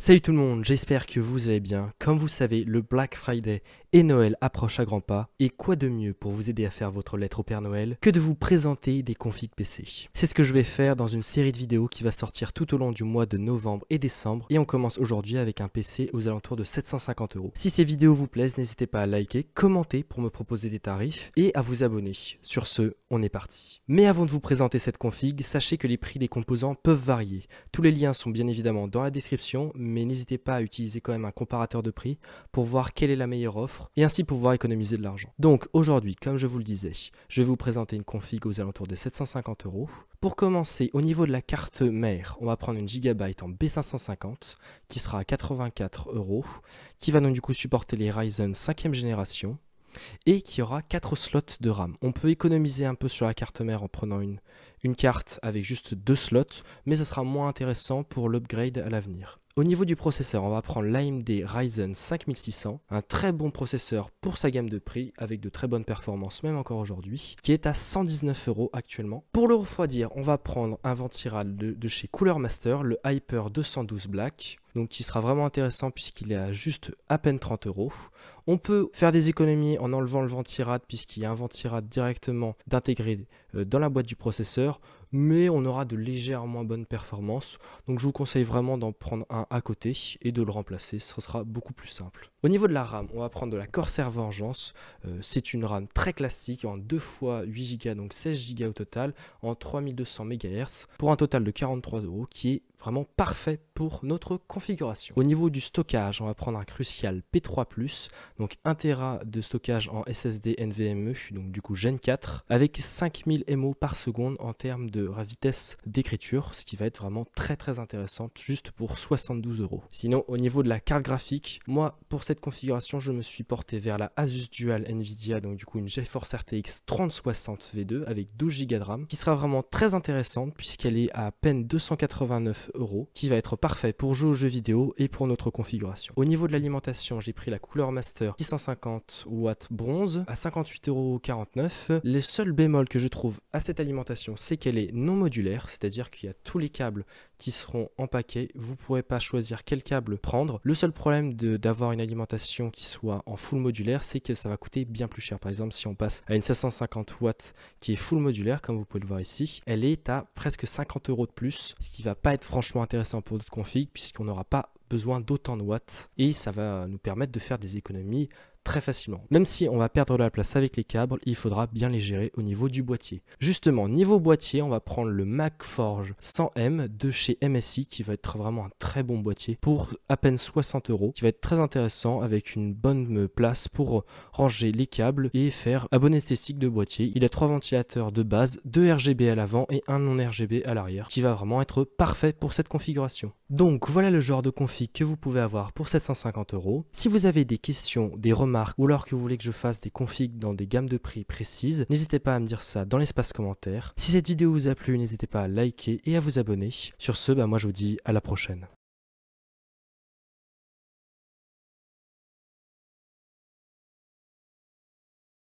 Salut tout le monde, j'espère que vous allez bien. Comme vous savez, le Black Friday et Noël approchent à grands pas. Et quoi de mieux pour vous aider à faire votre lettre au Père Noël que de vous présenter des configs PC. C'est ce que je vais faire dans une série de vidéos qui va sortir tout au long du mois de novembre et décembre. Et on commence aujourd'hui avec un PC aux alentours de 750 €. Si ces vidéos vous plaisent, n'hésitez pas à liker, commenter pour me proposer des tarifs et à vous abonner. Sur ce, on est parti. Mais avant de vous présenter cette config, sachez que les prix des composants peuvent varier. Tous les liens sont bien évidemment dans la description, mais n'hésitez pas à utiliser quand même un comparateur de prix pour voir quelle est la meilleure offre et ainsi pouvoir économiser de l'argent. Donc aujourd'hui, comme je vous le disais, je vais vous présenter une config aux alentours de 750 €. Pour commencer, au niveau de la carte mère, on va prendre une Gigabyte en B550 qui sera à 84 €, qui va donc du coup supporter les Ryzen 5e génération et qui aura 4 slots de RAM. On peut économiser un peu sur la carte mère en prenant une carte avec juste 2 slots, mais ça sera moins intéressant pour l'upgrade à l'avenir. Au niveau du processeur, on va prendre l'AMD Ryzen 5600, un très bon processeur pour sa gamme de prix, avec de très bonnes performances même encore aujourd'hui, qui est à 119 € actuellement. Pour le refroidir, on va prendre un ventirad de chez Cooler Master, le Hyper 212 Black, donc qui sera vraiment intéressant puisqu'il est à juste à peine 30 €. On peut faire des économies en enlevant le ventirad puisqu'il y a un ventirad directement d'intégrer dans la boîte du processeur, mais on aura de légères moins bonnes performances. Donc je vous conseille vraiment d'en prendre un à côté et de le remplacer, ce sera beaucoup plus simple. Au niveau de la RAM, on va prendre de la Corsair Vengeance. C'est une RAM très classique en 2 fois 8 Go, donc 16 Go au total, en 3200 MHz pour un total de 43 € qui est vraiment parfait pour notre configuration. Au niveau du stockage, on va prendre un Crucial P3+, donc 1 Tera de stockage en SSD NVMe, donc du coup Gen 4, avec 5000 MO par seconde en termes de vitesse d'écriture, ce qui va être vraiment très intéressant, juste pour 72 €. Sinon, au niveau de la carte graphique, moi, pour cette configuration, je me suis porté vers la Asus Dual Nvidia, donc du coup une GeForce RTX 3060 V2 avec 12 Go de RAM, qui sera vraiment très intéressante puisqu'elle est à peine 289 €, qui va être parfait pour jouer aux jeux vidéo et pour notre configuration. Au niveau de l'alimentation, j'ai pris la Cooler Master 650 watts bronze à 58,49 €. Les seuls bémols que je trouve à cette alimentation, c'est qu'elle est non modulaire, c'est-à-dire qu'il y a tous les câbles qui seront en paquet, vous ne pourrez pas choisir quel câble prendre. Le seul problème d'avoir une alimentation qui soit en full modulaire, c'est que ça va coûter bien plus cher. Par exemple, si on passe à une 750 watts qui est full modulaire, comme vous pouvez le voir ici, elle est à presque 50 € de plus, ce qui va pas être franchement intéressant pour notre config puisqu'on n'aura pas besoin d'autant de watts et ça va nous permettre de faire des économies très facilement. Même si on va perdre de la place avec les câbles, il faudra bien les gérer au niveau du boîtier. Justement, niveau boîtier, on va prendre le MagForge 100M de chez MSI qui va être vraiment un très bon boîtier pour à peine 60 €, qui va être très intéressant avec une bonne place pour ranger les câbles et faire un bon esthétique de boîtier. Il a 3 ventilateurs de base, 2 RGB à l'avant et un non RGB à l'arrière, qui va vraiment être parfait pour cette configuration. Donc voilà le genre de config que vous pouvez avoir pour 750 €. Si vous avez des questions, des remarques ou alors que vous voulez que je fasse des configs dans des gammes de prix précises, n'hésitez pas à me dire ça dans l'espace commentaire. Si cette vidéo vous a plu, n'hésitez pas à liker et à vous abonner. Sur ce, moi je vous dis à la prochaine.